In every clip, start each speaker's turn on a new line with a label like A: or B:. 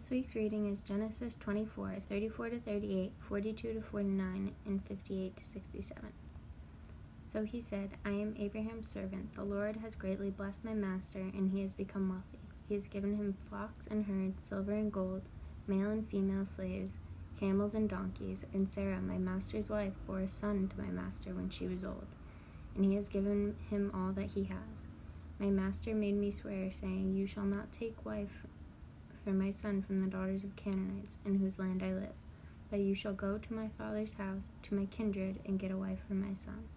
A: This week's reading is Genesis 24, 34 to 38, 42 to 49, and 58 to 67. So he said, I am Abraham's servant. The Lord has greatly blessed my master, and he has become wealthy. He has given him flocks and herds, silver and gold, male and female slaves, camels and donkeys, and Sarah, my master's wife, bore a son to my master when she was old, and he has given him all that he has. My master made me swear, saying, You shall not take wife for my son from the daughters of Canaanites, in whose land I live, but you shall go to my father's house, to my kindred, and get a wife for my son.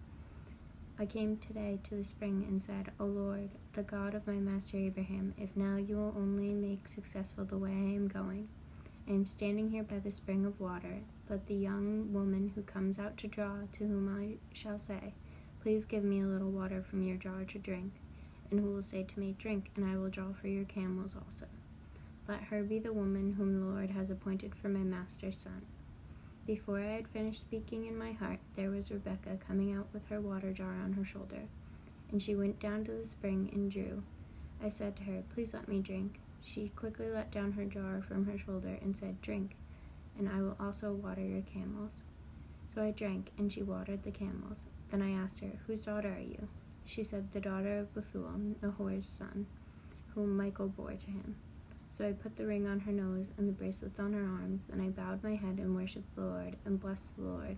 A: I came today to the spring and said, O Lord, the God of my master Abraham, if now you will only make successful the way I am going, I am standing here by the spring of water. Let the young woman who comes out to draw, to whom I shall say, Please give me a little water from your jar to drink, and who will say to me, Drink, and I will draw for your camels also. Let her be the woman whom the Lord has appointed for my master's son. Before I had finished speaking in my heart, there was Rebekah coming out with her water jar on her shoulder, and she went down to the spring and drew. I said to her, Please let me drink. She quickly let down her jar from her shoulder and said, Drink, and I will also water your camels. So I drank, and she watered the camels. Then I asked her, Whose daughter are you? She said, The daughter of Bethuel, Nahor's son, whom Michal bore to him. So I put the ring on her nose and the bracelets on her arms. Then I bowed my head and worshipped the Lord, and blessed the Lord,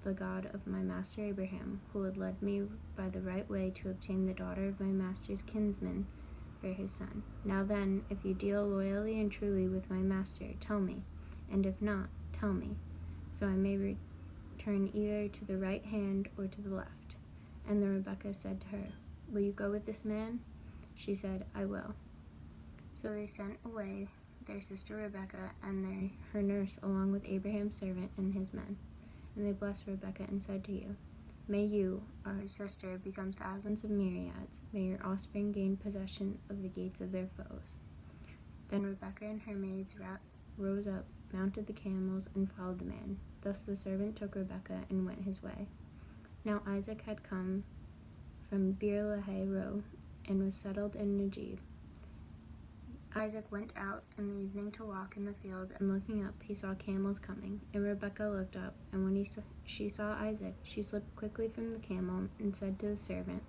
A: the God of my master Abraham, who had led me by the right way to obtain the daughter of my master's kinsman for his son. Now then, if you deal loyally and truly with my master, tell me, and if not, tell me, so I may return either to the right hand or to the left. And the Rebekah said to her, Will you go with this man? She said, I will. So they sent away their sister Rebekah and her nurse along with Abraham's servant and his men. And they blessed Rebekah and said to you, May you, our sister, become thousands of myriads. May your offspring gain possession of the gates of their foes. Then Rebekah and her maids rose up, mounted the camels, and followed the man. Thus the servant took Rebekah and went his way. Now Isaac had come from Beer-lahai-roi and was settled in Negeb. Isaac went out in the evening to walk in the field, and looking up, he saw camels coming. And Rebekah looked up, and when she saw Isaac, she slipped quickly from the camel and said to the servant,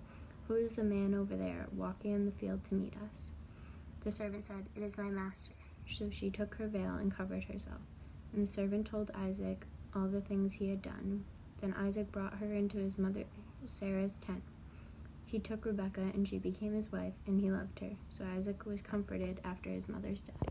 A: Who is the man over there, walking in the field to meet us? The servant said, It is my master. So she took her veil and covered herself. And the servant told Isaac all the things he had done. Then Isaac brought her into his mother Sarah's tent. He took Rebekah, and she became his wife, and he loved her. So Isaac was comforted after his mother's death.